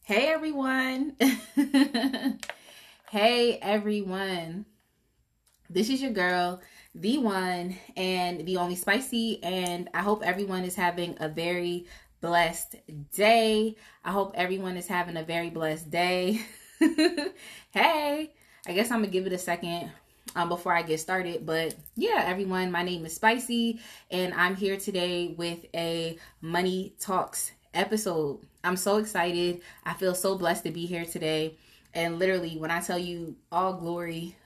Hey everyone. Hey everyone. This is your girl, the one and the only Spicy, and I hope everyone is having a very blessed day. I hope everyone is having a very blessed day. Hey, I guess I'm gonna give it a second before I get started. But yeah, everyone, my name is Spicy, and I'm here today with a Money Talks episode. I'm so excited. I feel so blessed to be here today. And literally, when I tell you all glory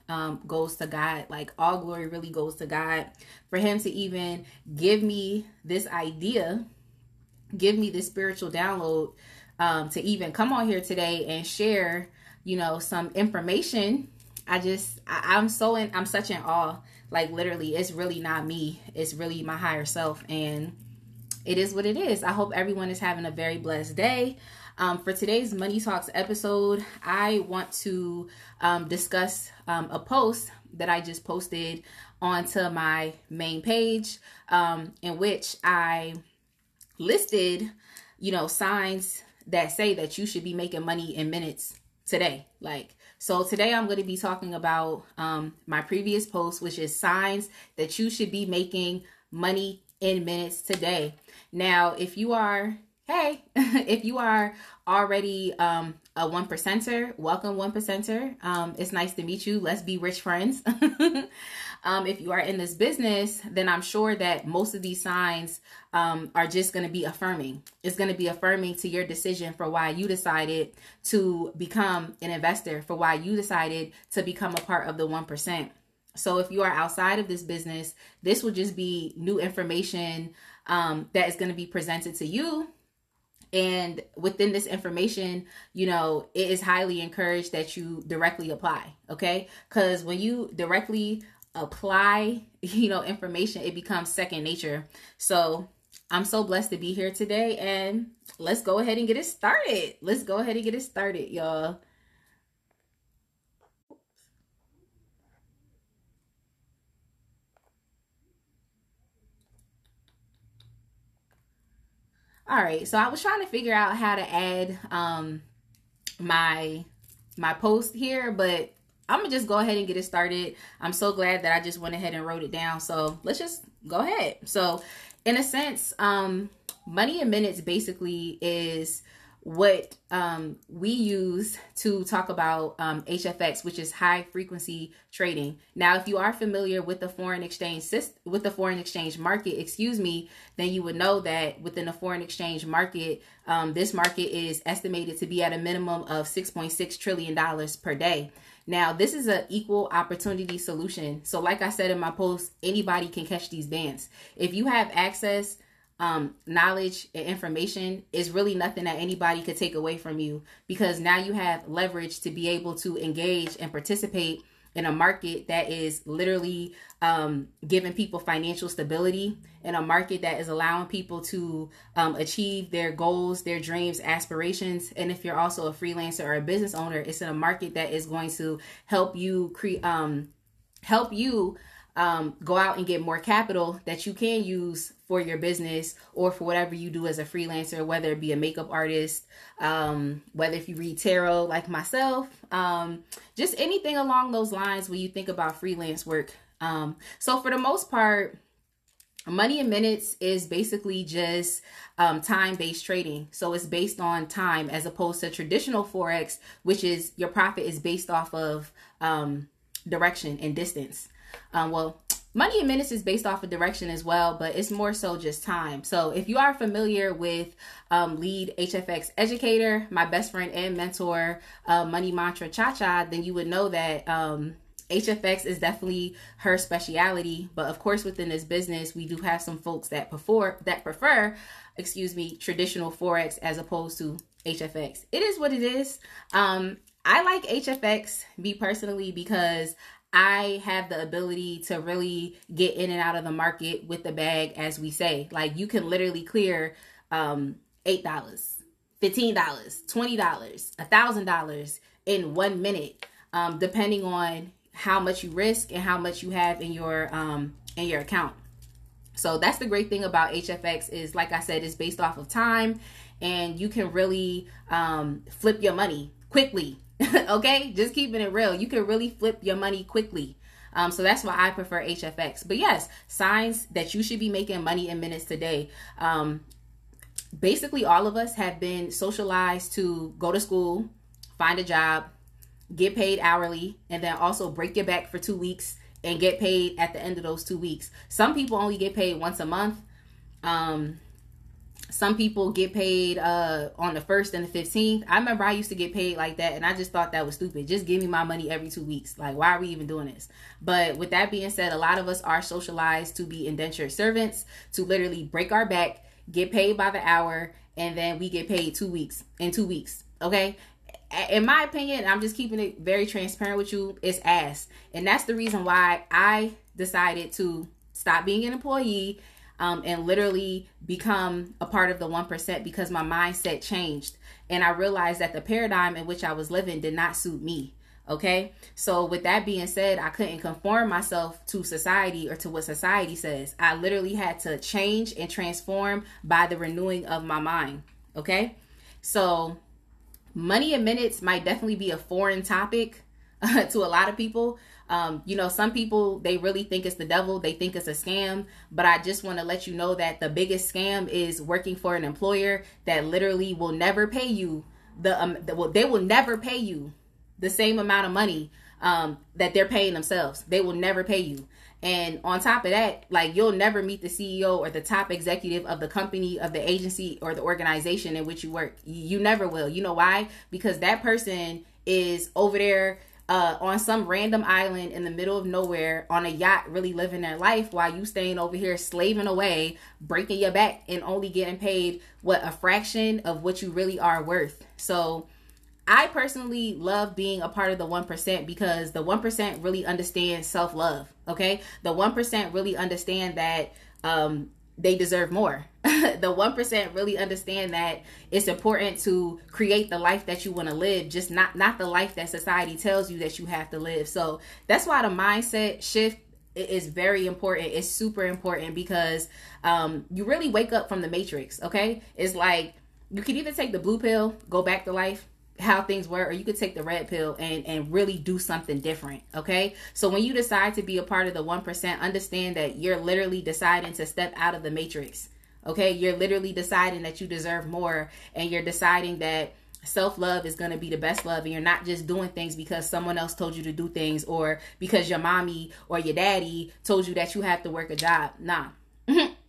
goes to God, like all glory really goes to God for Him to even give me this idea, give me this spiritual download to even come on here today and share, some information. I'm such in awe. Like literally, it's really not me. It's really my higher self. And it is what it is. I hope everyone is having a very blessed day. For today's Money Talks episode, I want to discuss a post that I just posted onto my main page, in which I listed, signs that say that you should be making money in minutes today. So today I'm going to be talking about my previous post, which is signs that you should be making money in minutes today. Now, if you are already a one percenter, welcome one percenter. It's nice to meet you. Let's be rich friends. If you are in this business, then I'm sure that most of these signs are just going to be affirming. It's going to be affirming to your decision for why you decided to become an investor, for why you decided to become a part of the 1%. So if you are outside of this business, this will just be new information that is going to be presented to you. And within this information, it is highly encouraged that you directly apply. Okay. Because when you directly apply, information, it becomes second nature. So I'm so blessed to be here today, and let's go ahead and get it started. Let's go ahead and get it started, y'all. All right. So I was trying to figure out how to add my post here, but I'm gonna just go ahead and get it started. I'm so glad that I just went ahead and wrote it down. So let's just go ahead. So in a sense, money in minutes basically is what we use to talk about HFX, which is high frequency trading. Now, if you are familiar with the foreign exchange market, then you would know that within the foreign exchange market, this market is estimated to be at a minimum of $6.6 trillion per day. Now, this is an equal opportunity solution. So like I said in my post, anybody can catch these bands. If you have access, knowledge and information, is really nothing that anybody could take away from you, because now you have leverage to be able to engage and participate in a market that is literally giving people financial stability, in a market that is allowing people to achieve their goals, their dreams, aspirations. And if you're also a freelancer or a business owner, it's in a market that is going to help you go out and get more capital that you can use for your business or for whatever you do as a freelancer, whether it be a makeup artist, whether if you read tarot like myself, just anything along those lines when you think about freelance work. So for the most part, money in minutes is basically just time-based trading. So it's based on time, as opposed to traditional Forex, which is your profit is based off of direction and distance. Money in minutes is based off of direction as well, but it's more so just time. So if you are familiar with Lead HFX Educator, my best friend and mentor, Money Mantra Cha-Cha, then you would know that HFX is definitely her speciality. But of course, within this business, we do have some folks that prefer, traditional Forex as opposed to HFX. It is what it is. I like HFX, me personally, because I have the ability to really get in and out of the market with the bag, as we say. Like, you can literally clear $8, $15, $20, $1,000 in 1 minute, depending on how much you risk and how much you have in your account. So that's the great thing about HFX is, like I said, it's based off of time. and you can really flip your money quickly. Okay, just keeping it real, you can really flip your money quickly. So that's why I prefer HFX. But yes, signs that you should be making money in minutes today. Basically, all of us have been socialized to go to school, find a job, get paid hourly, and then also break your back for 2 weeks and get paid at the end of those 2 weeks. Some people only get paid once a month. Some people get paid on the 1st and the 15th. I remember I used to get paid like that, and I just thought that was stupid. Just give me my money every 2 weeks. Like, why are we even doing this? But with that being said, a lot of us are socialized to be indentured servants, to literally break our back, get paid by the hour, and then we get paid 2 weeks in 2 weeks. Okay? In my opinion, I'm just keeping it very transparent with you, it's ass. And that's the reason why I decided to stop being an employee and literally become a part of the 1%, because my mindset changed. And I realized that the paradigm in which I was living did not suit me. Okay. So with that being said, I couldn't conform myself to society or to what society says. I literally had to change and transform by the renewing of my mind. Okay. So money in minutes might definitely be a foreign topic to a lot of people. Some people, they really think it's the devil. They think it's a scam. But I just want to let you know that the biggest scam is working for an employer that literally will never pay you they will never pay you the same amount of money that they're paying themselves. They will never pay you. And on top of that, like, you'll never meet the CEO or the top executive of the company, of the agency, or the organization in which you work. You never will. You know why? Because that person is over there on some random island in the middle of nowhere on a yacht, really living their life, while you staying over here slaving away, breaking your back, and only getting paid a fraction of what you really are worth. So I personally love being a part of the 1%, because the 1% really understands self-love. Okay. The 1% really understand that they deserve more. The 1% really understand that it's important to create the life that you want to live, just not the life that society tells you that you have to live. So that's why the mindset shift is very important. It's super important, because you really wake up from the matrix. Okay. It's like, you can either take the blue pill, go back to life, how things were, or you could take the red pill and really do something different. Okay. So when you decide to be a part of the 1%, understand that you're literally deciding to step out of the matrix. Okay. You're literally deciding that you deserve more, and you're deciding that self-love is going to be the best love. And you're not just doing things because someone else told you to do things, or because your mommy or your daddy told you that you have to work a job. Nah.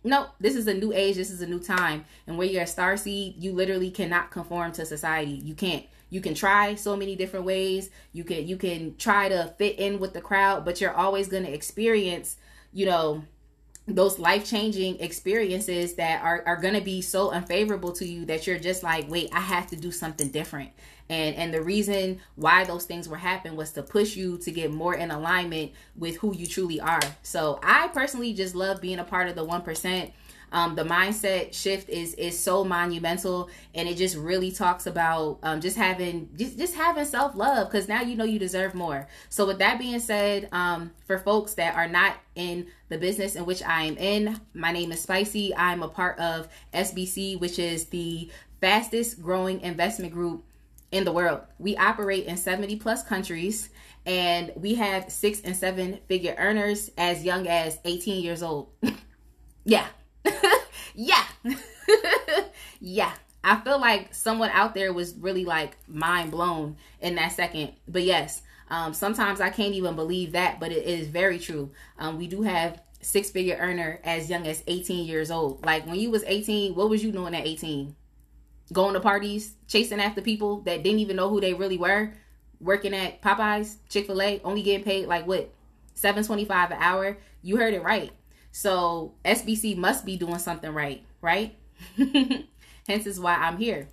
No, this is a new age. This is a new time. And where you're a star seed, you literally cannot conform to society. You can't. You can try so many different ways. You can try to fit in with the crowd, but you're always going to experience, those life-changing experiences that are going to be so unfavorable to you that you're just like, wait, I have to do something different. And the reason why those things were happening was to push you to get more in alignment with who you truly are. So I personally just love being a part of the 1%. The mindset shift is so monumental, and it just really talks about just having self-love, because now you deserve more. So with that being said, for folks that are not in the business in which I am in, my name is Spicy. I'm a part of SBC, which is the fastest growing investment group in the world. We operate in 70 plus countries, and we have 6 and 7 figure earners as young as 18 years old. Yeah. Yeah. Yeah. I feel like someone out there was really like mind blown in that second. But yes, sometimes I can't even believe that, but it is very true. We do have 6-figure earner as young as 18 years old. Like, when you was 18, what was you doing at 18? Going to parties, chasing after people that didn't even know who they really were, working at Popeyes, Chick-fil-A, only getting paid like what, $7.25 an hour? You heard it right. So SBC must be doing something right? Hence is why I'm here.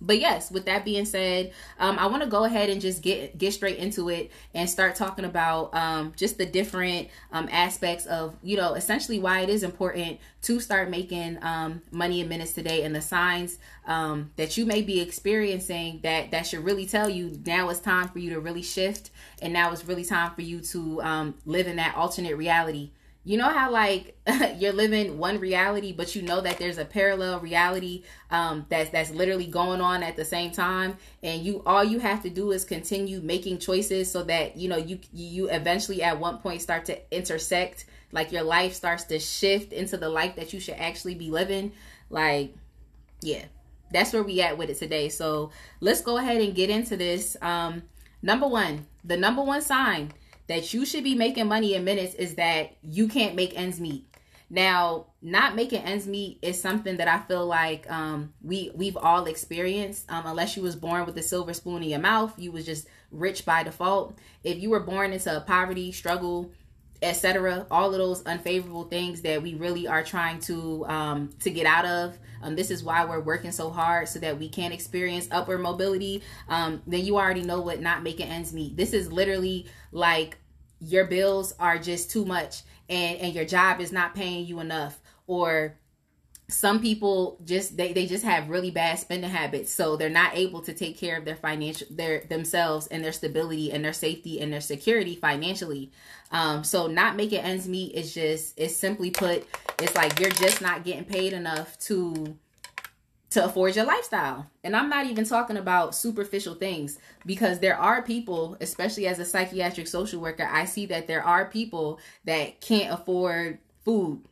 But yes, with that being said, I want to go ahead and just get straight into it and start talking about just the different aspects of, essentially why it is important to start making money in minutes today, and the signs that you may be experiencing that should really tell you now it's time for you to really shift, and now it's really time for you to live in that alternate reality. You know how like you're living one reality, but you know that there's a parallel reality that's literally going on at the same time, and all you have to do is continue making choices so that you eventually at one point start to intersect, like your life starts to shift into the life that you should actually be living. Like, yeah, that's where we at with it today. So let's go ahead and get into this. The number one sign that you should be making money in minutes is that you can't make ends meet. Now, not making ends meet is something that I feel like we've all experienced. Unless you was born with a silver spoon in your mouth, you was just rich by default. If you were born into poverty, struggle, etc., all of those unfavorable things that we really are trying to get out of. This is why we're working so hard so that we can experience upward mobility. Then you already know what not making ends meet. This is literally like your bills are just too much, and your job is not paying you enough, or some people just they just have really bad spending habits, so they're not able to take care of themselves and their stability and their safety and their security financially. So not making ends meet it's simply put, it's like you're just not getting paid enough to afford your lifestyle. And I'm not even talking about superficial things, because there are people, especially as a psychiatric social worker, I see that there are people that can't afford food.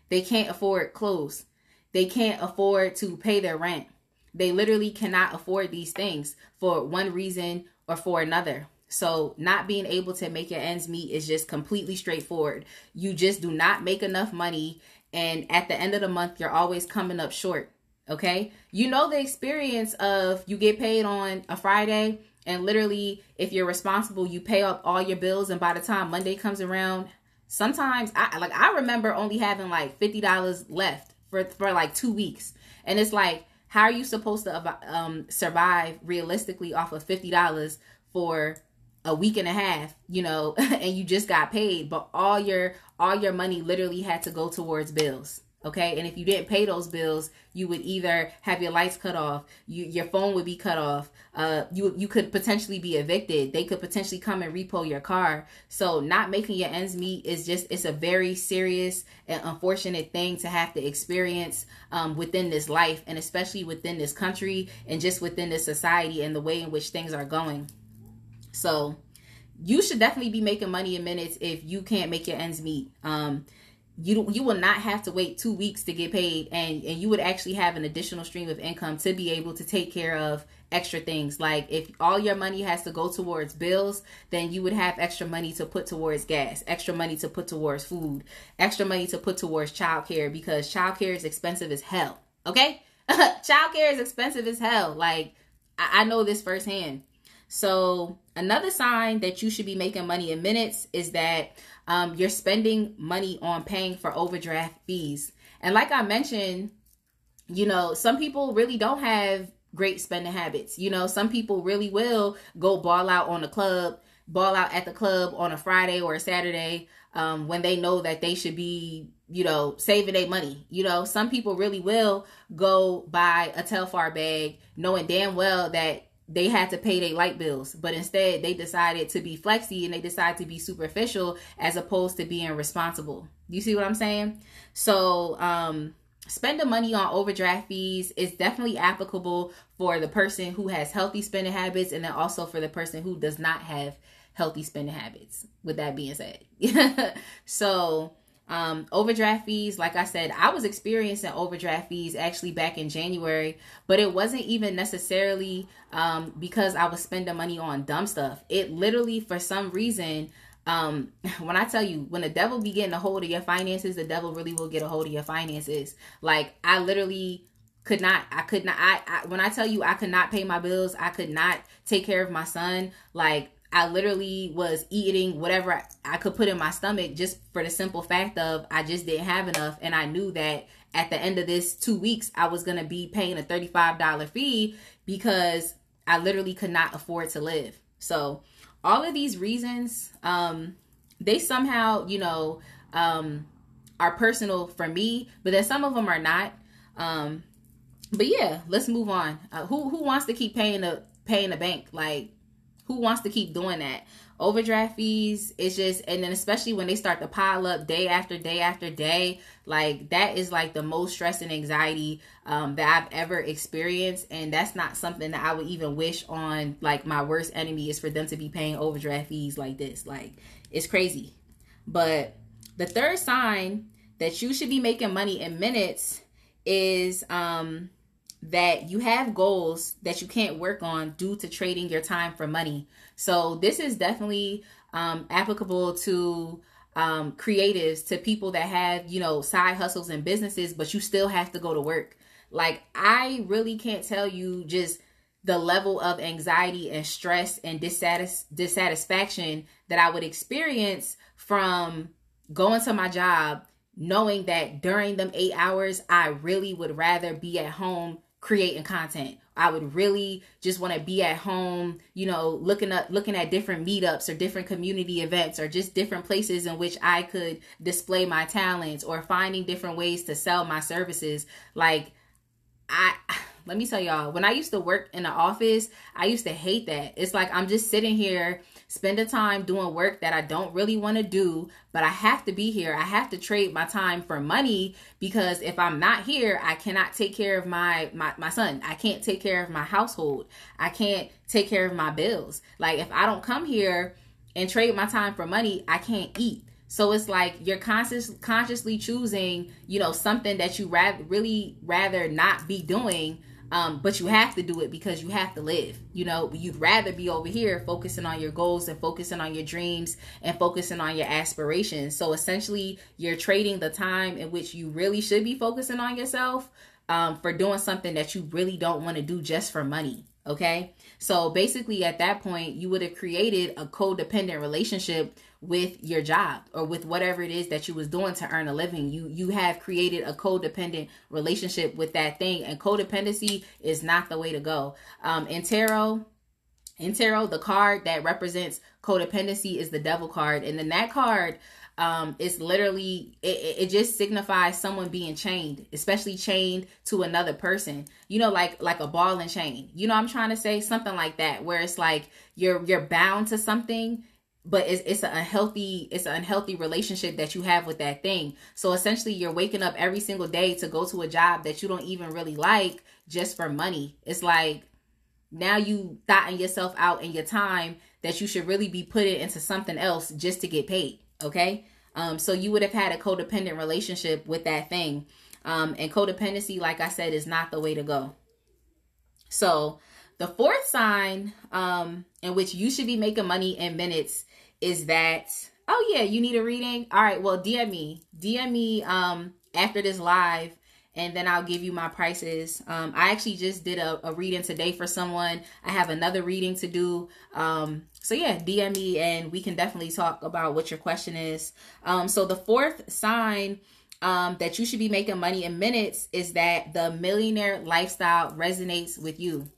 They can't afford clothes. They can't afford to pay their rent. They literally cannot afford these things for one reason or for another. So not being able to make your ends meet is just completely straightforward. You just do not make enough money, and at the end of the month, you're always coming up short. Okay? You know the experience of you get paid on a Friday, and literally, if you're responsible, you pay up all your bills, and by the time Monday comes around, sometimes I remember only having like $50 left for like 2 weeks. And it's like, how are you supposed to survive realistically off of $50 for a week and a half, and you just got paid, but all your money literally had to go towards bills. Okay. And if you didn't pay those bills, you would either have your lights cut off, your phone would be cut off, you could potentially be evicted. They could potentially come and repo your car. So not making your ends meet it's a very serious and unfortunate thing to have to experience within this life, and especially within this country and just within this society and the way in which things are going. So you should definitely be making money in minutes if you can't make your ends meet. You will not have to wait 2 weeks to get paid, and you would actually have an additional stream of income to be able to take care of extra things. Like if all your money has to go towards bills, then you would have extra money to put towards gas, extra money to put towards food, extra money to put towards childcare, because childcare is expensive as hell. Okay? Childcare is expensive as hell. Like I know this firsthand. So another sign that you should be making money in minutes is that you're spending money on paying for overdraft fees. And like I mentioned, some people really don't have great spending habits. Some people really will go ball out at the club on a Friday or a Saturday when they know that they should be, saving their money. Some people really will go buy a Telfar bag knowing damn well that they had to pay their light bills, but instead they decided to be flexy and they decided to be superficial as opposed to being responsible. You see what I'm saying? So spending money on overdraft fees is definitely applicable for the person who has healthy spending habits, and then also for the person who does not have healthy spending habits, with that being said. So overdraft fees, like I said, I was experiencing overdraft fees actually back in January, but it wasn't even necessarily because I was spending money on dumb stuff. It literally, for some reason, when I tell you, when the devil be getting a hold of your finances, the devil really will get a hold of your finances. Like I literally when I tell you I could not pay my bills, I could not take care of my son. Like I literally was eating whatever I could put in my stomach just for the simple fact of I just didn't have enough. And I knew that at the end of this 2 weeks, I was going to be paying a $35 fee because I literally could not afford to live. So all of these reasons, they somehow, are personal for me, but then some of them are not. But yeah, let's move on. Who wants to keep paying the bank? Like, who wants to keep doing that? Overdraft fees, it's just, and then especially when they start to pile up day after day after day, like that is like the most stress and anxiety that I've ever experienced. And that's not something that I would even wish on like my worst enemy, is for them to be paying overdraft fees like this. Like, it's crazy. But the third sign that you should be making money in minutes is that you have goals that you can't work on due to trading your time for money. So this is definitely applicable to creatives, to people that have, you know, side hustles and businesses, but you still have to go to work. Like, I really can't tell you just the level of anxiety and stress and dissatisfaction that I would experience from going to my job, knowing that during them 8 hours, I really would rather be at home creating content. I would really just want to be at home, you know, looking at different meetups or different community events or just different places in which I could display my talents, or finding different ways to sell my services. Like, let me tell y'all, when I used to work in the office, I used to hate that. It's like I'm just sitting here, spending time doing work that I don't really want to do, but I have to be here. I have to trade my time for money, because if I'm not here, I cannot take care of my son. I can't take care of my household. I can't take care of my bills. Like, if I don't come here and trade my time for money, I can't eat. So it's like you're consciously choosing, you know, something that you really rather not be doing, but you have to do it because you have to live. You know, you'd rather be over here focusing on your goals and focusing on your dreams and focusing on your aspirations. So essentially, you're trading the time in which you really should be focusing on yourself for doing something that you really don't want to do just for money. Okay. So basically at that point, you would have created a codependent relationship with your job, or with whatever it is that you was doing to earn a living. You have created a codependent relationship with that thing, and codependency is not the way to go. In tarot, the card that represents codependency is the devil card. And then that card is literally, it just signifies someone being chained, especially chained to another person, you know, like a ball and chain, you know what I'm trying to say? Something like that, where it's like you're bound to something, but it's an unhealthy relationship that you have with that thing. So essentially, you're waking up every single day to go to a job that you don't even really like, just for money. It's like, now you thotting yourself out in your time that you should really be putting into something else just to get paid. Okay. So you would have had a codependent relationship with that thing. And codependency, like I said, is not the way to go. So the fourth sign in which you should be making money in minutes is that, oh yeah, you need a reading? All right, well, DM me after this live, and then I'll give you my prices. I actually just did a reading today for someone. I have another reading to do. So yeah, DM me and we can definitely talk about what your question is. So the fourth sign that you should be making money in minutes is that the millionaire lifestyle resonates with you.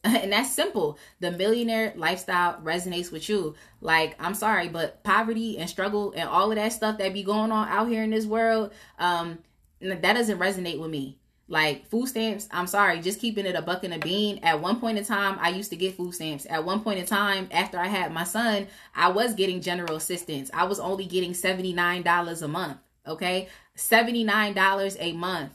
And that's simple. The millionaire lifestyle resonates with you. Like, I'm sorry, but poverty and struggle and all of that stuff that be going on out here in this world, that doesn't resonate with me. Like, food stamps, I'm sorry, just keeping it a buck and a bean. At one point in time, I used to get food stamps. At one point in time, after I had my son, I was getting general assistance. I was only getting $79 a month. Okay, $79 a month.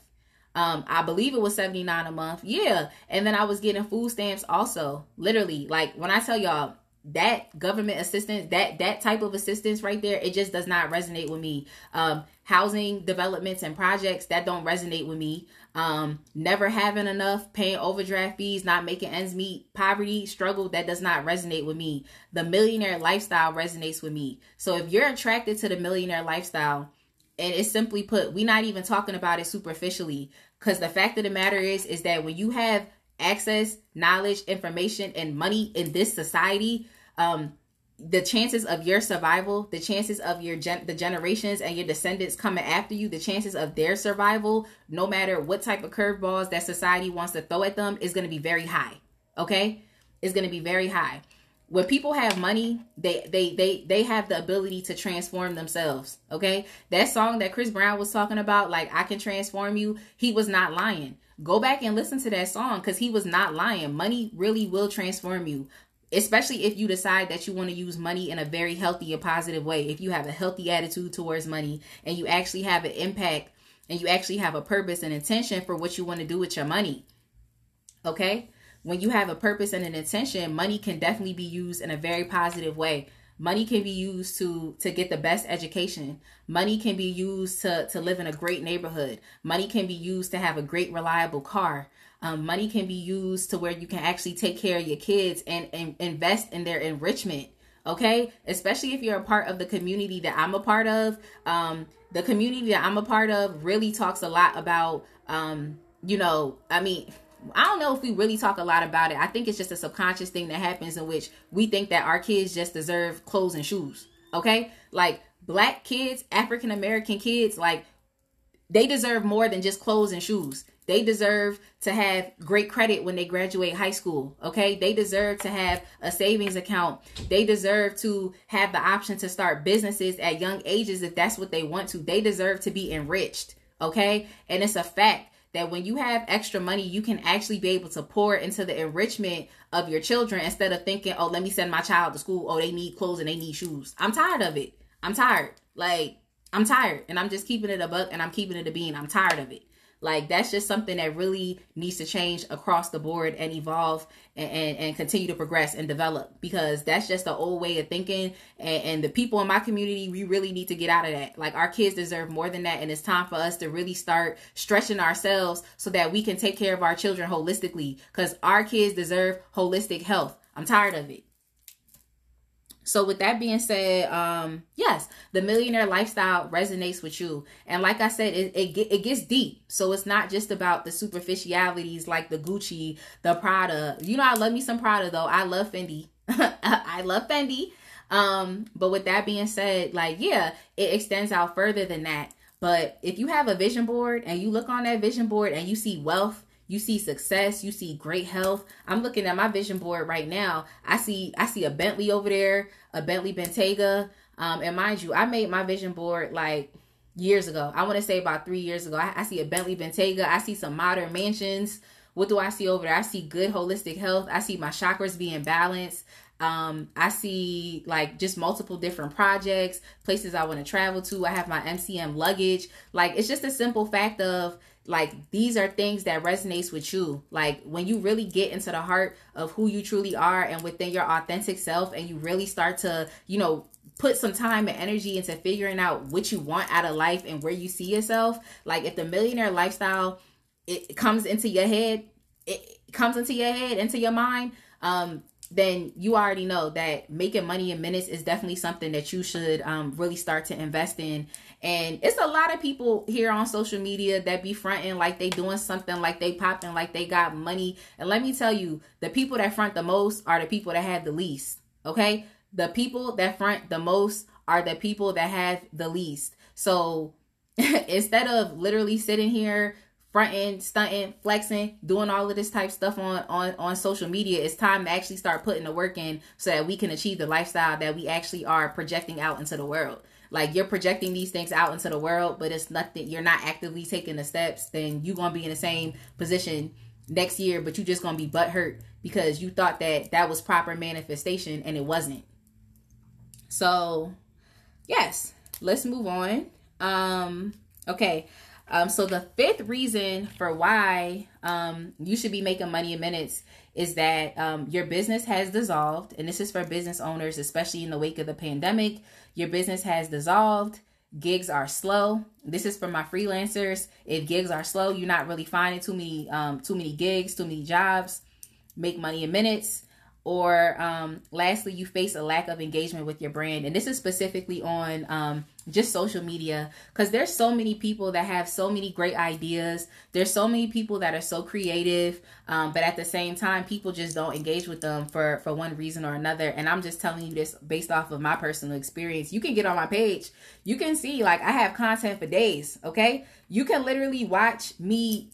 I believe it was $79 a month. Yeah. And then I was getting food stamps also. Literally, like, when I tell y'all that government assistance, that type of assistance right there, it just does not resonate with me. Housing developments and projects, that don't resonate with me. Never having enough, paying overdraft fees, not making ends meet, poverty, struggle, that does not resonate with me. The millionaire lifestyle resonates with me. So if you're attracted to the millionaire lifestyle, and it's simply put, we're not even talking about it superficially, because the fact of the matter is that when you have access, knowledge, information, and money in this society, the chances of your survival, the chances of the generations and your descendants coming after you, the chances of their survival, no matter what type of curveballs that society wants to throw at them, is going to be very high. Okay? It's going to be very high. When people have money, they have the ability to transform themselves. Okay. That song that Chris Brown was talking about, like, I can transform you. He was not lying. Go back and listen to that song, because he was not lying. Money really will transform you. especially if you decide that you want to use money in a very healthy and positive way. If you have a healthy attitude towards money and you actually have an impact and you actually have a purpose and intention for what you want to do with your money. Okay? When you have a purpose and an intention, money can definitely be used in a very positive way. Money can be used to get the best education. Money can be used to live in a great neighborhood. Money can be used to have a great, reliable car. Money can be used to where you can actually take care of your kids and invest in their enrichment. Okay? Especially if you're a part of the community that I'm a part of. The community that I'm a part of really talks a lot about, I don't know if we really talk a lot about it. I think it's just a subconscious thing that happens in which we think that our kids just deserve clothes and shoes. Okay? Like Black kids, African American kids, like they deserve more than just clothes and shoes. They deserve to have great credit when they graduate high school. Okay? They deserve to have a savings account. They deserve to have the option to start businesses at young ages if that's what they want to. They deserve to be enriched. Okay? And it's a fact that when you have extra money, you can actually be able to pour into the enrichment of your children instead of thinking, oh, let me send my child to school. Oh, they need clothes and they need shoes. I'm tired of it. I'm tired. Like, I'm tired. And I'm just keeping it a buck and I'm keeping it a bean. I'm tired of it. Like, that's just something that really needs to change across the board and evolve and continue to progress and develop, because that's just the old way of thinking. And the people in my community, we really need to get out of that. Like, our kids deserve more than that. And it's time for us to really start stretching ourselves so that we can take care of our children holistically, because our kids deserve holistic health. I'm tired of it. So with that being said, yes, the millionaire lifestyle resonates with you. And like I said, it gets deep. So it's not just about the superficialities like the Gucci, the Prada. You know, I love me some Prada though. I love Fendi. I love Fendi. But with that being said, like, yeah, it extends out further than that. But if you have a vision board and you look on that vision board and you see wealth, you see success, you see great health. I'm looking at my vision board right now. I see a Bentley over there, a Bentley Bentayga. And mind you, I made my vision board like years ago. I want to say about 3 years ago. I see a Bentley Bentayga. I see some modern mansions. What do I see over there? I see good holistic health. I see my chakras being balanced. I see like just multiple different projects, places I want to travel to. I have my MCM luggage. Like, it's just a simple fact of, like, these are things that resonates with you. Like, when you really get into the heart of who you truly are and within your authentic self, and you really start to, put some time and energy into figuring out what you want out of life and where you see yourself. Like, if the millionaire lifestyle, it comes into your head, into your mind, then you already know that making money in minutes is definitely something that you should really start to invest in. And it's a lot of people here on social media that be fronting like they doing something, like they popping, like they got money. And let me tell you, the people that front the most are the people that have the least. Okay? The people that front the most are the people that have the least. So instead of literally sitting here fronting, stunting, flexing, doing all of this type of stuff on social media, it's time to actually start putting the work in so that we can achieve the lifestyle that we actually are projecting out into the world. Like, you're projecting these things out into the world, but it's nothing, you're not actively taking the steps, then you're going to be in the same position next year, but you just going to be butthurt because you thought that was proper manifestation and it wasn't. So, yes, let's move on. Okay. So the fifth reason for why you should be making money in minutes is that your business has dissolved. And this is for business owners, especially in the wake of the pandemic. Your business has dissolved. Gigs are slow. This is for my freelancers. If gigs are slow, you're not really finding too many gigs, too many jobs. Make money in minutes. Or lastly, you face a lack of engagement with your brand. And this is specifically on just social media, because there's so many people that have so many great ideas. There's so many people that are so creative, but at the same time, people just don't engage with them for one reason or another. And I'm just telling you this based off of my personal experience. You can get on my page. You can see, like, I have content for days, okay? You can literally watch me.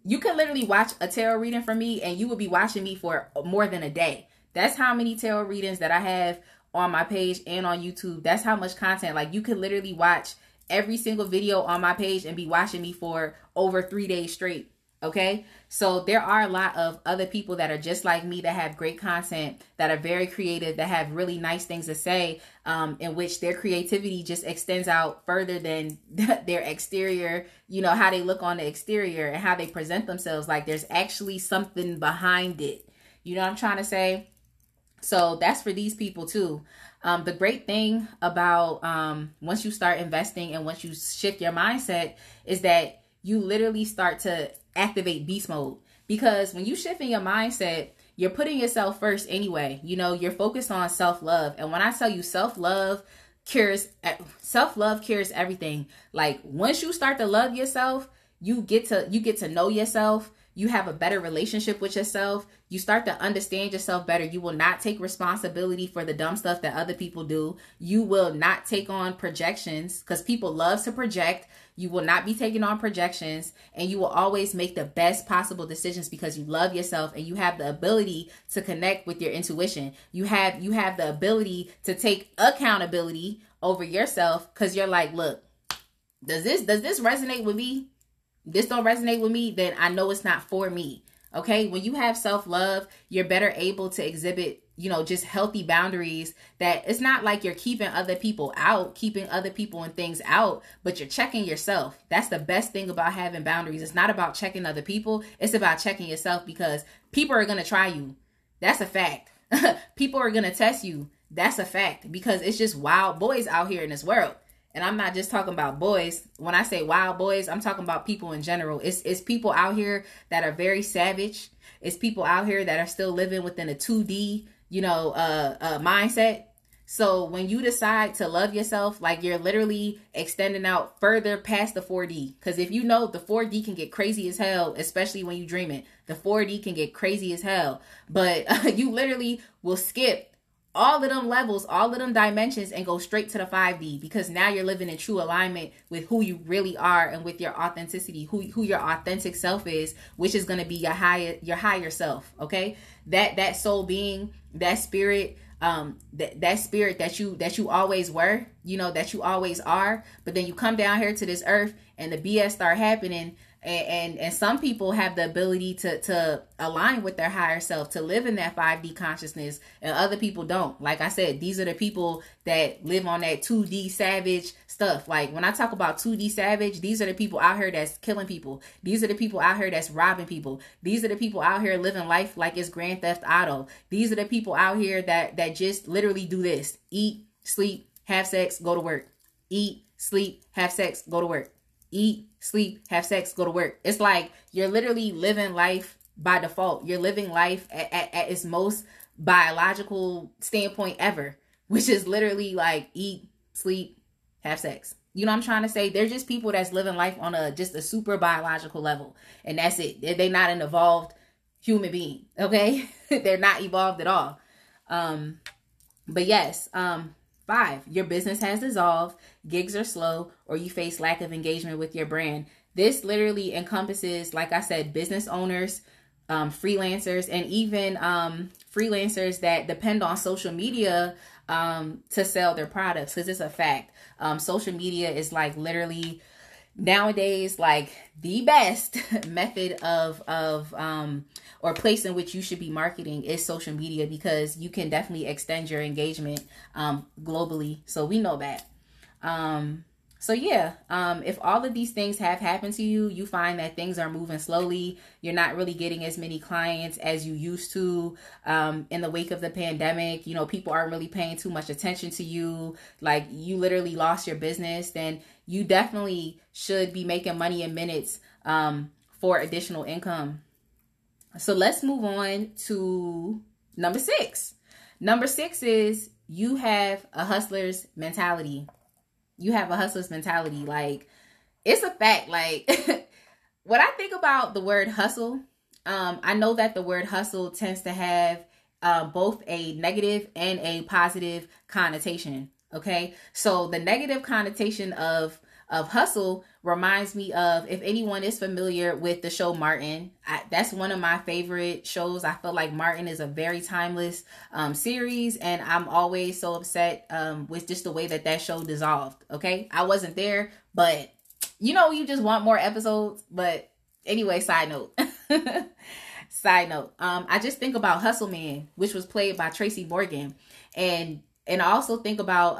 You can literally watch a tarot reading from me and you will be watching me for more than a day. That's how many tarot readings that I have on my page and on YouTube. That's how much content. Like, you could literally watch every single video on my page and be watching me for over 3 days straight. Okay, so there are a lot of other people that are just like me that have great content, that are very creative, that have really nice things to say, in which their creativity just extends out further than their exterior, you know, how they look on the exterior and how they present themselves. Like there's actually something behind it. You know what I'm trying to say? So that's for these people too. The great thing about once you start investing and once you shift your mindset is that you literally start to activate beast mode. Because when you shift in your mindset, you're putting yourself first anyway. You know, you're focused on self-love. And when I tell you cures self-love cures everything. Like once you start to love yourself, you get to know yourself. You have a better relationship with yourself. You start to understand yourself better. You will not take responsibility for the dumb stuff that other people do. You will not take on projections because people love to project. You will not be taking on projections, and you will always make the best possible decisions because you love yourself and you have the ability to connect with your intuition. You have the ability to take accountability over yourself because you're like, look, does this resonate with me? This don't resonate with me, then I know it's not for me. Okay. When you have self-love, you're better able to exhibit, you know, just healthy boundaries that it's not like you're keeping other people and things out, but you're checking yourself. That's the best thing about having boundaries. It's not about checking other people. It's about checking yourself because people are going to try you. That's a fact. People are going to test you. That's a fact because it's just wild boys out here in this world. And I'm not just talking about boys. When I say wild boys, I'm talking about people in general. It's people out here that are very savage. It's people out here that are still living within a 2D, you know, mindset. So when you decide to love yourself, like you're literally extending out further past the 4D. Because if you know the 4D can get crazy as hell, especially when you dream it, the 4D can get crazy as hell. But you literally will skip all of them levels, all of them dimensions and go straight to the 5D because now you're living in true alignment with who you really are and with your authenticity, who your authentic self is, which is going to be your higher self. Okay. That soul being, that spirit, that spirit that you always were, you know, that you always are, but then you come down here to this earth and the BS start happening. And some people have the ability to align with their higher self, to live in that 5D consciousness, and other people don't. Like I said, these are the people that live on that 2D savage stuff. Like when I talk about 2D savage, these are the people out here that's killing people. These are the people out here that's robbing people. These are the people out here living life like it's Grand Theft Auto. These are the people out here that just literally do this: eat, sleep, have sex, go to work. Eat, sleep, have sex, go to work. Eat, sleep, have sex, go to work. It's like you're literally living life by default. You're living life at its most biological standpoint ever, which is literally like eat, sleep, have sex. You know what I'm trying to say? They're just people that's living life on just a super biological level. And that's it. They're not an evolved human being. Okay. They're not evolved at all. But yes, 5, your business has dissolved, gigs are slow, or you face lack of engagement with your brand. This literally encompasses, like I said, business owners, freelancers, and even freelancers that depend on social media to sell their products, because it's a fact. Social media is like literally nowadays like the best method of or place in which you should be marketing is social media, because you can definitely extend your engagement globally. So we know that. So yeah, if all of these things have happened to you, you find that things are moving slowly. You're not really getting as many clients as you used to in the wake of the pandemic. You know, people aren't really paying too much attention to you. Like you literally lost your business. Then you definitely should be making money in minutes for additional income. So let's move on to number 6. Number 6 is you have a hustler's mentality. You have a hustler's mentality. Like, it's a fact. Like, when I think about the word hustle, I know that the word hustle tends to have both a negative and a positive connotation. Okay. So the negative connotation of hustle reminds me of, if anyone is familiar with the show Martin, that's one of my favorite shows. I feel like Martin is a very timeless series, and I'm always so upset with just the way that show dissolved. Okay, I wasn't there, but you know, you just want more episodes. But Anyway, side note. Side note. I just think about Hustle Man, which was played by Tracy Morgan. And I also think about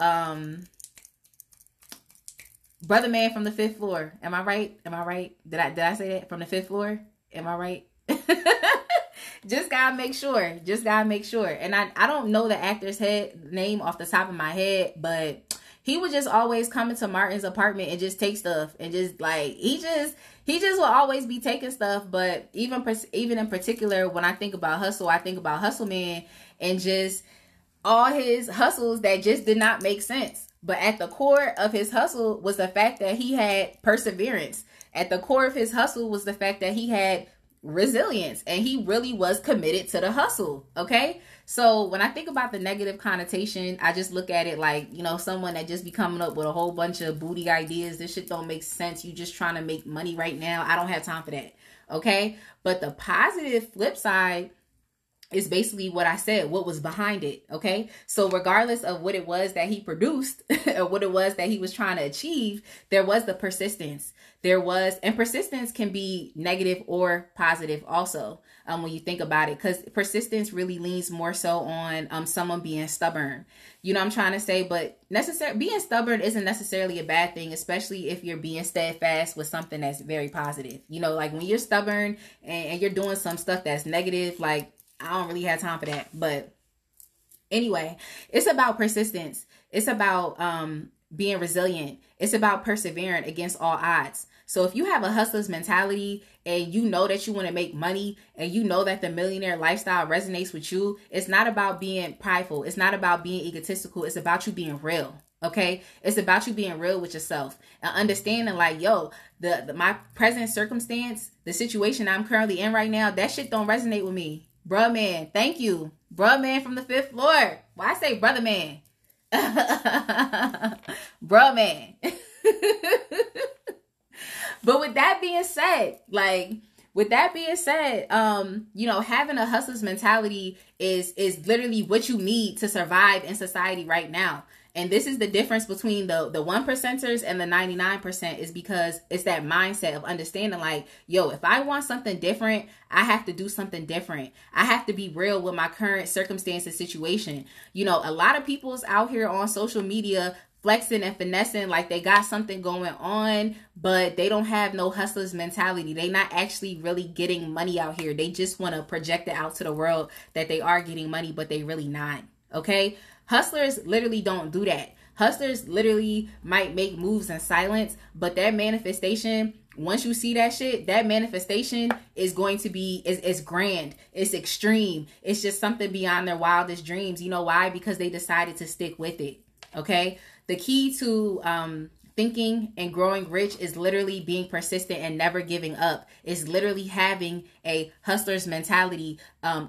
Brother Man from the Fifth Floor. Am I right? Am I right? Did I say that? From the Fifth Floor? Am I right? Just gotta make sure. Just gotta make sure. And I don't know the actor's name off the top of my head, but he would just always come into Martin's apartment and just take stuff, and just like he just will always be taking stuff. But even in particular, when I think about hustle, I think about Hustle Man and just all his hustles that just did not make sense. But at the core of his hustle was the fact that he had perseverance. At the core of his hustle was the fact that he had resilience, and he really was committed to the hustle. Okay. So when I think about the negative connotation, I just look at it like, you know, someone that just be coming up with a whole bunch of booty ideas. This shit don't make sense. You just trying to make money right now. I don't have time for that. Okay. But the positive flip side is basically what I said, what was behind it. Okay. So regardless of what it was that he produced or what it was that he was trying to achieve, there was the persistence. And persistence can be negative or positive also, when you think about it, because persistence really leans more so on someone being stubborn. You know what I'm trying to say? But being stubborn isn't necessarily a bad thing, especially if you're being steadfast with something that's very positive. You know, like when you're stubborn and you're doing some stuff that's negative, like, I don't really have time for that. But anyway, it's about persistence. It's about being resilient. It's about persevering against all odds. So if you have a hustler's mentality and you know that you want to make money and you know that the millionaire lifestyle resonates with you, it's not about being prideful. It's not about being egotistical. It's about you being real. Okay. It's about you being real with yourself and understanding like, yo, my present circumstance, the situation I'm currently in right now, that shit don't resonate with me. Bruh Man, thank you. Bruh Man from the Fifth Floor. Why I say Brother Man? Bruh Man. But with that being said, you know, having a hustler's mentality is literally what you need to survive in society right now. And this is the difference between the 1%ers and the 99%, is because it's that mindset of understanding like, yo, if I want something different, I have to do something different. I have to be real with my current circumstance and situation. You know, a lot of people's out here on social media flexing and finessing like they got something going on, but they don't have no hustler's mentality. They not actually really getting money out here. They just want to project it out to the world that they are getting money, but they really not. Okay. Hustlers literally don't do that. Hustlers literally might make moves in silence, but their manifestation, once you see that shit, that manifestation is going to be, is grand. It's extreme. It's just something beyond their wildest dreams. You know why? Because they decided to stick with it. Okay. The key to thinking and growing rich is literally being persistent and never giving up. It's literally having a hustler's mentality,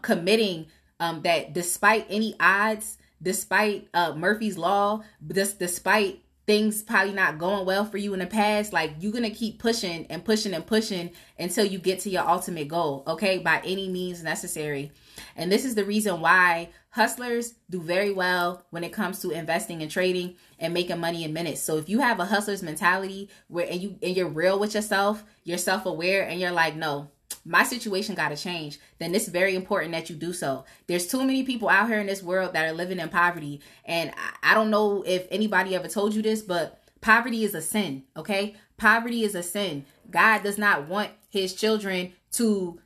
committing that despite any odds, despite Murphy's Law, despite things probably not going well for you in the past, like you're going to keep pushing and pushing and pushing until you get to your ultimate goal, okay, by any means necessary. And this is the reason why hustlers do very well when it comes to investing and trading and making money in minutes. So if you have a hustler's mentality where and you're real with yourself, you're self-aware, and you're like, no, my situation got to change, then it's very important that you do so. There's too many people out here in this world that are living in poverty. And I don't know if anybody ever told you this, but poverty is a sin. Okay. Poverty is a sin. God does not want his children to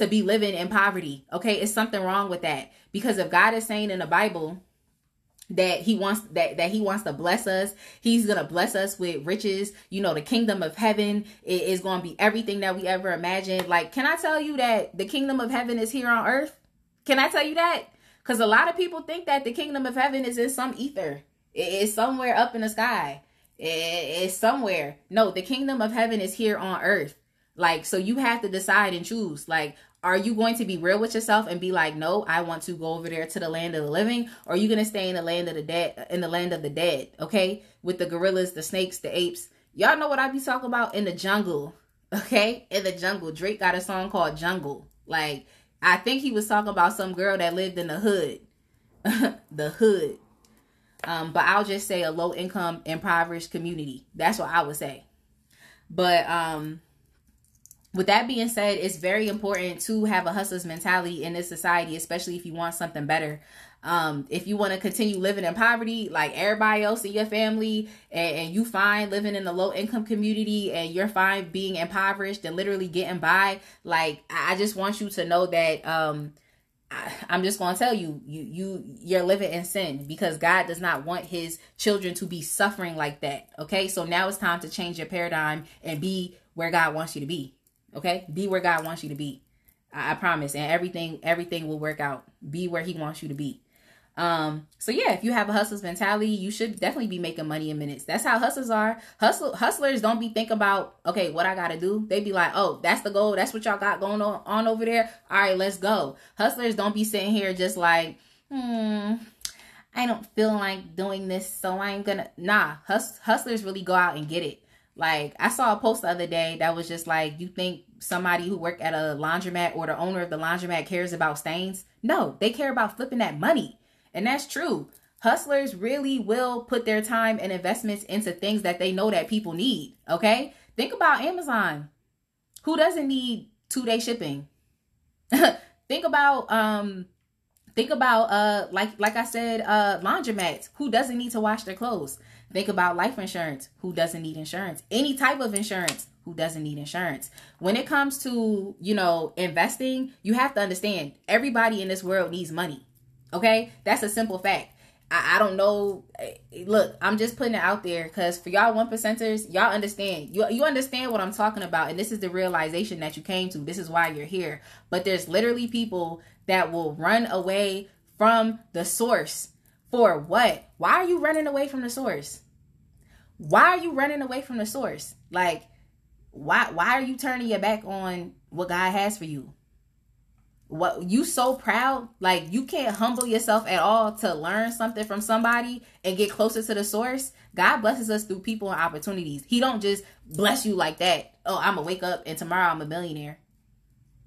be living in poverty. Okay. It's something wrong with that, because if God is saying in the Bible that he wants to bless us, he's going to bless us with riches. You know, the kingdom of heaven is going to be everything that we ever imagined. Like, can I tell you that the kingdom of heaven is here on earth? Can I tell you that? Because a lot of people think that the kingdom of heaven is in some ether. It's somewhere up in the sky. It's somewhere. No, the kingdom of heaven is here on earth. Like, so you have to decide and choose. Like, are you going to be real with yourself and be like, no, I want to go over there to the land of the living? Or are you going to stay in the land of the dead, okay? With the gorillas, the snakes, the apes. Y'all know what I be talking about, in the jungle, okay? In the jungle. Drake got a song called Jungle. Like, I think he was talking about some girl that lived in the hood. The hood. But I'll just say a low income, impoverished community. That's what I would say. But, with that being said, it's very important to have a hustler's mentality in this society, especially if you want something better. If you want to continue living in poverty like everybody else in your family, and you fine living in a low income community, and you're fine being impoverished and literally getting by, like, I just want you to know that I'm just going to tell you, you're living in sin, because God does not want his children to be suffering like that. Okay. So now it's time to change your paradigm and be where God wants you to be. Okay. Be where God wants you to be. I promise. And everything will work out. Be where he wants you to be. So yeah, if you have a hustler's mentality, you should definitely be making money in minutes. That's how hustlers are. Hustlers don't be think about, okay, what I gotta do. They be like, oh, that's the goal. That's what y'all got going on over there. All right, let's go. Hustlers don't be sitting here just like, I don't feel like doing this, so I ain't gonna. Nah, hustlers really go out and get it. Like, I saw a post the other day that was just like, you think somebody who work at a laundromat or the owner of the laundromat cares about stains? No, they care about flipping that money. And that's true. Hustlers really will put their time and investments into things that they know that people need. Okay. Think about Amazon. Who doesn't need 2-day shipping? Think about like I said, laundromats. Who doesn't need to wash their clothes? Think about life insurance. Who doesn't need insurance? Any type of insurance. Who doesn't need insurance? When it comes to, investing, you have to understand everybody in this world needs money. Okay, that's a simple fact. I don't know. Look, I'm just putting it out there because for y'all 1%ers, y'all understand. You understand what I'm talking about. And this is the realization that you came to. This is why you're here. But there's literally people that will run away from the source. For what? Why are you running away from the source? Why are you running away from the source? Like, why are you turning your back on what God has for you? What, you so proud, like you can't humble yourself at all to learn something from somebody and get closer to the source? God blesses us through people and opportunities. He don't just bless you like that. Oh, I'm gonna wake up and tomorrow I'm a millionaire.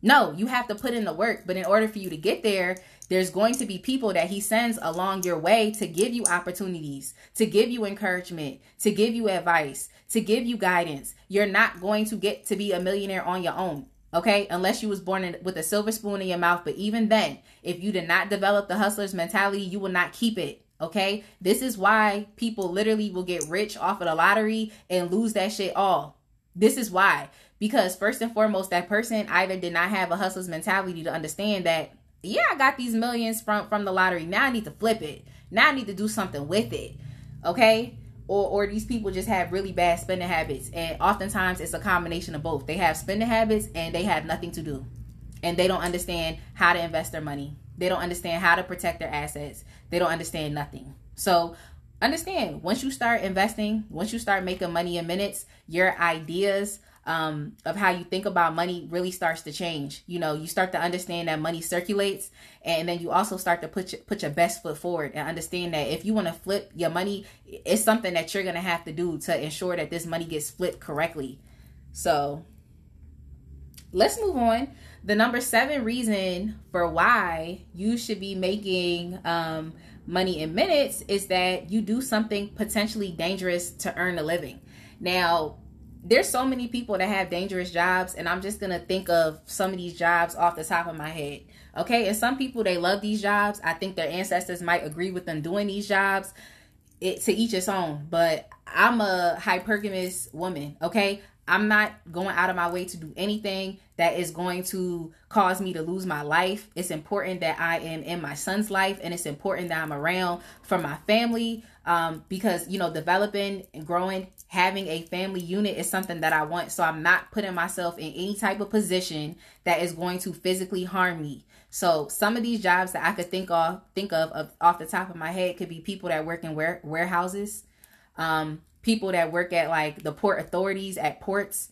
No, you have to put in the work. But in order for you to get there, there's going to be people that he sends along your way to give you opportunities, to give you encouragement, to give you advice, to give you guidance. You're not going to get to be a millionaire on your own. Okay, unless you was born with a silver spoon in your mouth. But even then, if you did not develop the hustler's mentality, you will not keep it. Okay, this is why people literally will get rich off of the lottery and lose that shit all. This is why. Because first and foremost, that person either did not have a hustler's mentality to understand that, yeah, I got these millions from the lottery. Now I need to flip it. Now I need to do something with it. Okay. Or these people just have really bad spending habits. And oftentimes it's a combination of both. They have spending habits and they have nothing to do. And they don't understand how to invest their money. They don't understand how to protect their assets. They don't understand nothing. So understand, once you start investing, once you start making money in minutes, your ideas of how you think about money really starts to change. You start to understand that money circulates, and then you also start to put your best foot forward and understand that if you want to flip your money, it's something that you're going to have to do to ensure that this money gets flipped correctly. So let's move on. The number 7 reason for why you should be making money in minutes is that you do something potentially dangerous to earn a living. Now, there's so many people that have dangerous jobs, and I'm just going to think of some of these jobs off the top of my head. Okay. And some people, they love these jobs. I think their ancestors might agree with them doing these jobs. To each its own, but I'm a hypergamous woman. Okay. I'm not going out of my way to do anything that is going to cause me to lose my life. It's important that I am in my son's life, and it's important that I'm around for my family, because, developing and growing, having a family unit is something that I want. So I'm not putting myself in any type of position that is going to physically harm me. So some of these jobs that I could think of off the top of my head could be people that work in warehouses, people that work at like the port authorities at ports,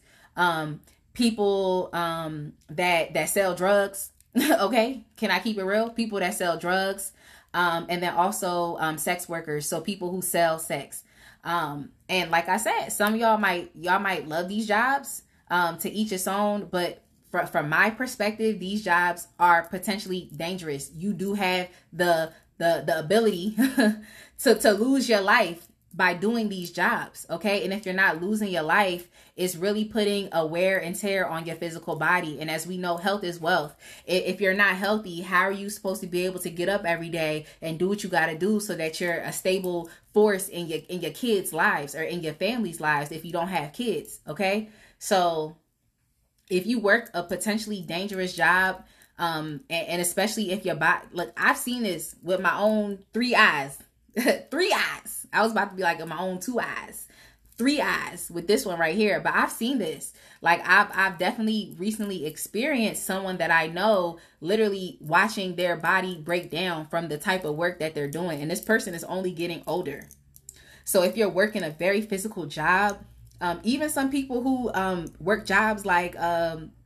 people that sell drugs. Okay, can I keep it real? People that sell drugs, and then also sex workers, so people who sell sex. And like I said, some of y'all might love these jobs, to each its own, but from my perspective, these jobs are potentially dangerous. You do have the ability to lose your life by doing these jobs, okay? And if you're not losing your life, it's really putting a wear and tear on your physical body. And as we know, health is wealth. If you're not healthy, how are you supposed to be able to get up every day and do what you got to do so that you're a stable force in your kids' lives or in your family's lives if you don't have kids, okay? So if you work a potentially dangerous job, and especially if your body, look, I've seen this with my own 3 eyes. 3 eyes. I was about to be like, my own 2 eyes. 3 eyes with this one right here. But I've seen this. Like I've definitely recently experienced someone that I know literally watching their body break down from the type of work that they're doing. And this person is only getting older. So if you're working a very physical job, even some people who work jobs like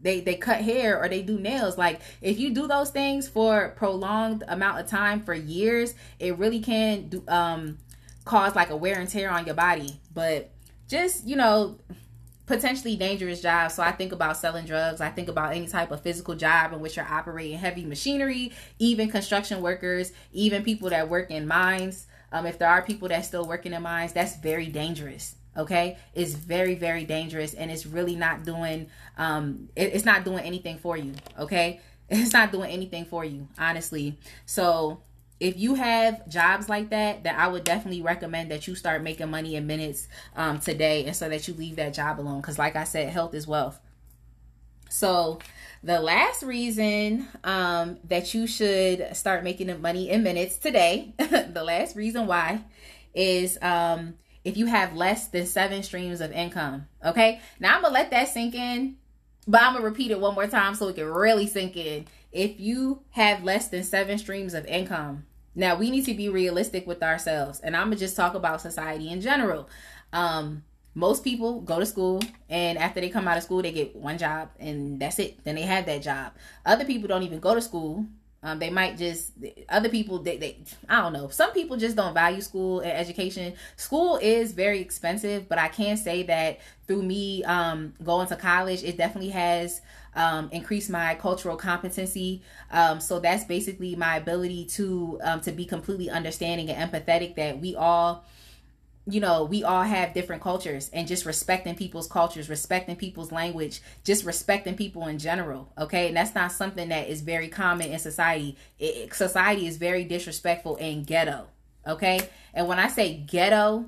they cut hair or they do nails, like if you do those things for prolonged amount of time for years, it really can do, cause like a wear and tear on your body. But just, you know, potentially dangerous jobs. So I think about selling drugs. I think about any type of physical job in which you're operating heavy machinery, even construction workers, even people that work in mines. If there are people that still working in mines, that's very dangerous. Okay, it's very, very dangerous, and it's really not doing it's not doing anything for you. Okay, it's not doing anything for you, honestly. So if you have jobs like that, then I would definitely recommend that you start making money in minutes today, and so that you leave that job alone, because like I said, health is wealth. So the last reason that you should start making money in minutes today, the last reason why is if you have less than 7 streams of income. Okay, now I'm gonna let that sink in, but I'm gonna repeat it one more time so it can really sink in. If you have less than 7 streams of income, now we need to be realistic with ourselves, and I'm gonna just talk about society in general. Most people go to school, and after they come out of school, they get one job, and that's it. Then they have that job. Other people don't even go to school. They might just, other people, they I don't know. Some people just don't value school and education. School is very expensive, but I can say that through me going to college, it definitely has increased my cultural competency. So that's basically my ability to be completely understanding and empathetic that we all, you know, we all have different cultures, and just respecting people's cultures, respecting people's language, just respecting people in general. Okay. And that's not something that is very common in society. Society is very disrespectful and ghetto. Okay. And when I say ghetto,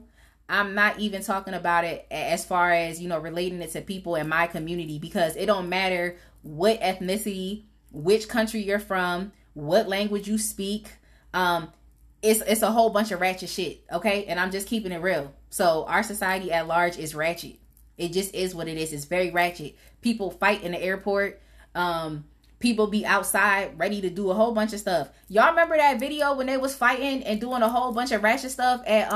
I'm not even talking about it as far as, you know, relating it to people in my community, because it don't matter what ethnicity, which country you're from, what language you speak. It's a whole bunch of ratchet shit, okay? And I'm just keeping it real. So our society at large is ratchet. It just is what it is. It's very ratchet. People fight in the airport. People be outside ready to do a whole bunch of stuff. Y'all remember that video when they was fighting and doing a whole bunch of ratchet stuff at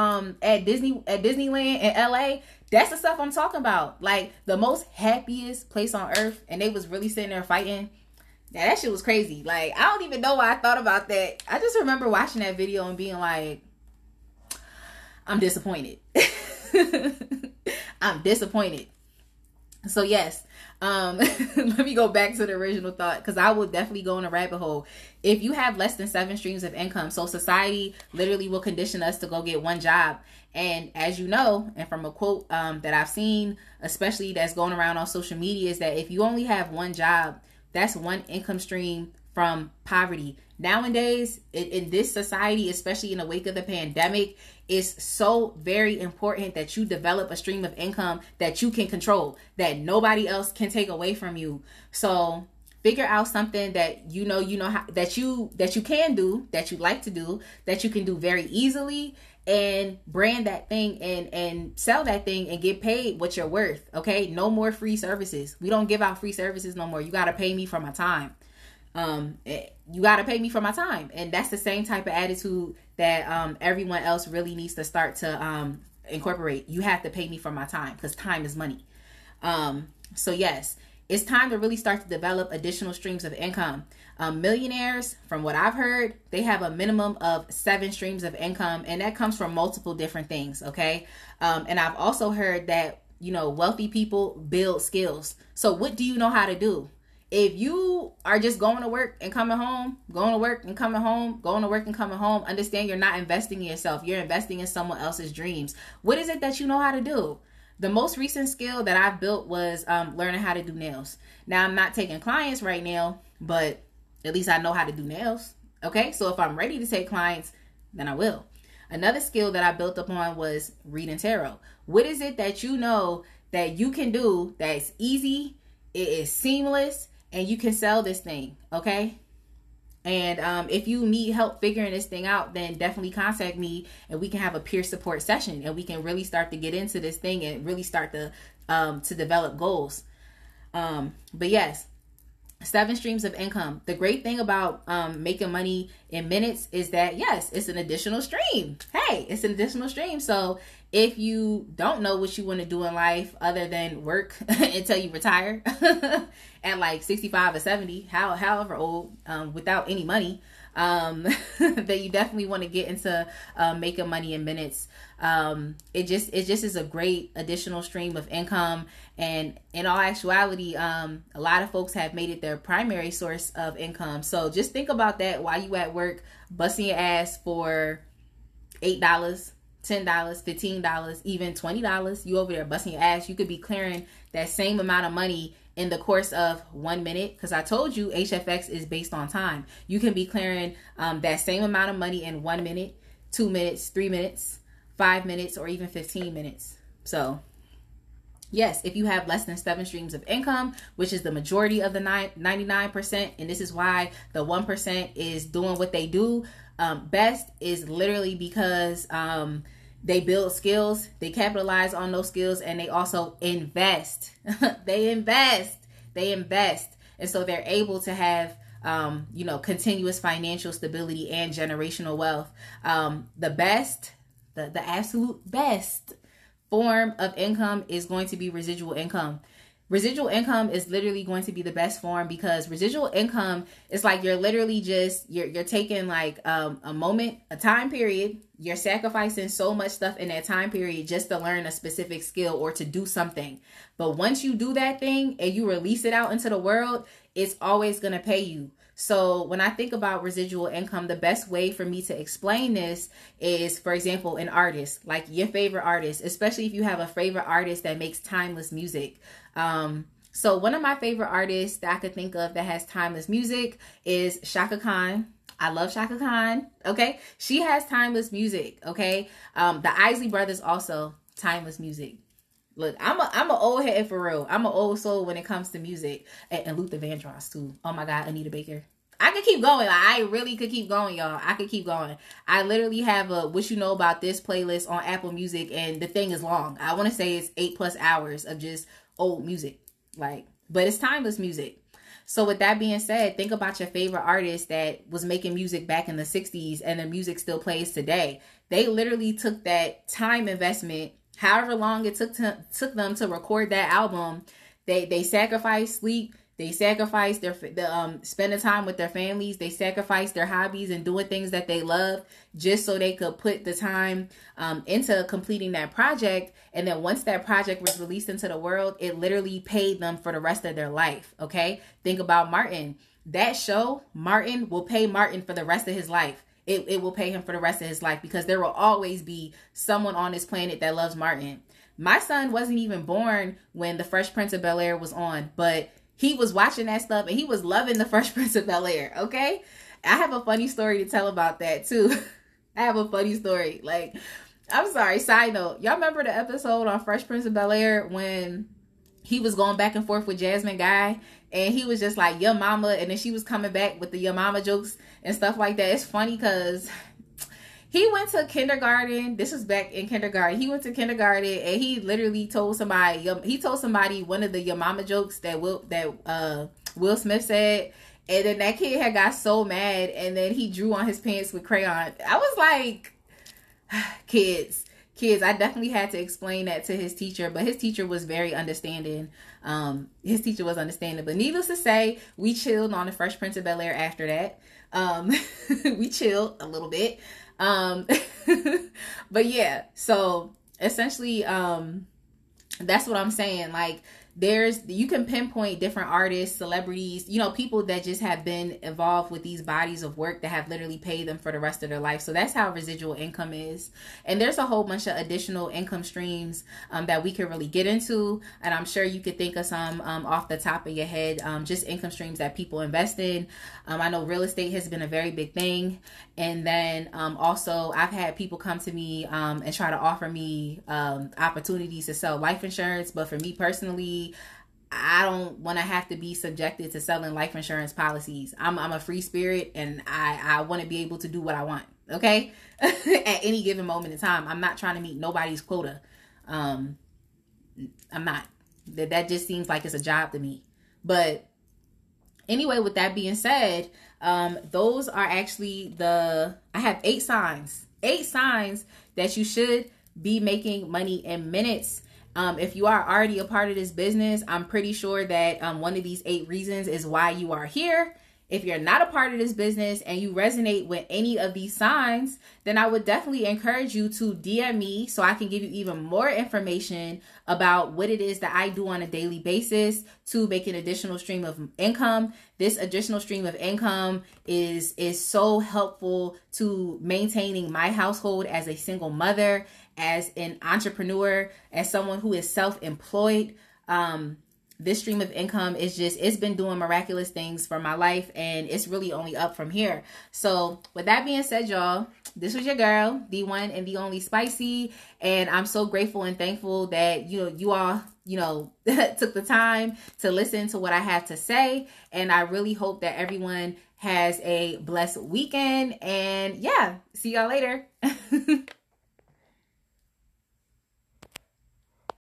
Disneyland in LA? That's the stuff I'm talking about. Like the most happiest place on earth, and they was really sitting there fighting. Yeah, that shit was crazy. Like, I don't even know why I thought about that. I just remember watching that video and being like, I'm disappointed. I'm disappointed. So yes, let me go back to the original thought, because I will definitely go in a rabbit hole. If you have less than 7 streams of income, so society literally will condition us to go get one job. And as you know, and from a quote that I've seen, especially that's going around on social media, is that if you only have one job, that's one income stream from poverty. Nowadays, in this society, especially in the wake of the pandemic, it's so very important that you develop a stream of income that you can control, that nobody else can take away from you. So figure out something that you know how, that you can do, that you like to do, that you can do very easily, and brand that thing and sell that thing and get paid what you're worth. Okay, no more free services. We don't give out free services no more. You got to pay me for my time. You got to pay me for my time. And that's the same type of attitude that everyone else really needs to start to incorporate. You have to pay me for my time, because time is money. So yes, it's time to really start to develop additional streams of income. Millionaires, from what I've heard, they have a minimum of 7 streams of income, and that comes from multiple different things. Okay. And I've also heard that, you know, wealthy people build skills. So what do you know how to do? if you are just going to work and coming home, going to work and coming home, going to work and coming home, understand you're not investing in yourself. You're investing in someone else's dreams. What is it that you know how to do? The most recent skill that I've built was learning how to do nails. Now, I'm not taking clients right now, but at least I know how to do nails. Okay, so if I'm ready to take clients, then I will. Another skill that I built upon was reading tarot. What is it that you know that you can do that's easy, it is seamless, and you can sell this thing, okay? And if you need help figuring this thing out, then definitely contact me and we can have a peer support session and we can really start to get into this thing and really start to develop goals. But yes, 7 streams of income. The great thing about making money in minutes is that, yes, it's an additional stream. Hey, it's an additional stream. So if you don't know what you want to do in life other than work until you retire at like 65 or 70, however old, without any money, then you definitely want to get into making money in minutes. It just is a great additional stream of income. And in all actuality, a lot of folks have made it their primary source of income. So just think about that while you at work, busting your ass for $8, $10, $15, even $20. You over there busting your ass. You could be clearing that same amount of money in the course of 1 minute, because I told you HFX is based on time. You can be clearing that same amount of money in 1 minute, 2 minutes, 3 minutes, 5 minutes, or even 15 minutes. So yes, if you have less than 7 streams of income, which is the majority of the 99%, and this is why the 1% is doing what they do best, is literally because they build skills, they capitalize on those skills, and they also invest. They invest. And so they're able to have continuous financial stability and generational wealth. The absolute best form of income is going to be residual income. Residual income is literally going to be the best form, because residual income is like you're literally just, you're taking like a moment, a time period. You're sacrificing so much stuff in that time period just to learn a specific skill or to do something. But once you do that thing and you release it out into the world, it's always going to pay you. So when I think about residual income, the best way for me to explain this is, for example, an artist, like your favorite artist, especially if you have a favorite artist that makes timeless music. So one of my favorite artists that I could think of that has timeless music is Chaka Khan. I love Chaka Khan. Okay. She has timeless music. Okay. The Isley Brothers also timeless music. Look, I'm an old head for real. I'm an old soul when it comes to music. And Luther Vandross too. Oh my God, Anita Baker. I could keep going. Like, I really could keep going, y'all. I could keep going. I literally have a What You Know About This playlist on Apple Music, and the thing is long. I want to say it's 8+ hours of just old music. Like, but it's timeless music. So with that being said, think about your favorite artist that was making music back in the 60s and the music still plays today. They literally took that time investment, however long it took them to record that album. They sacrificed sleep. They sacrificed their spending time with their families. They sacrificed their hobbies and doing things that they love just so they could put the time into completing that project. And then once that project was released into the world, it literally paid them for the rest of their life. Okay, think about Martin. That show, Martin, will pay Martin for the rest of his life. It will pay him for the rest of his life, because there will always be someone on this planet that loves Martin. My son wasn't even born when The Fresh Prince of Bel-Air was on, but he was watching that stuff and he was loving The Fresh Prince of Bel-Air. Okay. I have a funny story to tell about that too. I have a funny story. Like, I'm sorry. Side note. Y'all remember the episode on Fresh Prince of Bel-Air when he was going back and forth with Jasmine Guy and he was just like, your mama. And then she was coming back with the your mama jokes and stuff like that. It's funny because he went to kindergarten. This was back in kindergarten. He went to kindergarten and he literally told somebody, one of the your mama jokes that Will Smith said. And then that kid had got so mad and then he drew on his pants with crayon. I was like, kids, I definitely had to explain that to his teacher, but his teacher was very understanding. His teacher was understanding, but needless to say, we chilled on The Fresh Prince of Bel-Air after that. We chilled a little bit. But yeah, so essentially, that's what I'm saying. Like, you can pinpoint different artists, celebrities, you know, people that just have been involved with these bodies of work that have literally paid them for the rest of their life. So that's how residual income is. And there's a whole bunch of additional income streams that we can really get into. And I'm sure you could think of some off the top of your head, just income streams that people invest in. I know real estate has been a very big thing. And then also I've had people come to me and try to offer me opportunities to sell life insurance. But for me personally, I don't want to have to be subjected to selling life insurance policies. I'm a free spirit, and I want to be able to do what I want. Okay. At any given moment in time. I'm not trying to meet nobody's quota. I'm not. That just seems like it's a job to me. But anyway, with that being said, those are actually I have 8 signs that you should be making money in minutes. If you are already a part of this business, I'm pretty sure that one of these 8 reasons is why you are here. If you're not a part of this business and you resonate with any of these signs, then I would definitely encourage you to DM me so I can give you even more information about what it is that I do on a daily basis to make an additional stream of income. This additional stream of income is so helpful to maintaining my household as a single mother, as an entrepreneur, as someone who is self-employed. This stream of income is it's been doing miraculous things for my life, and it's really only up from here. So with that being said, y'all, this was your girl, the one and the only Spicy. And I'm so grateful and thankful that, you all, took the time to listen to what I have to say. And I really hope that everyone has a blessed weekend. And yeah, see y'all later.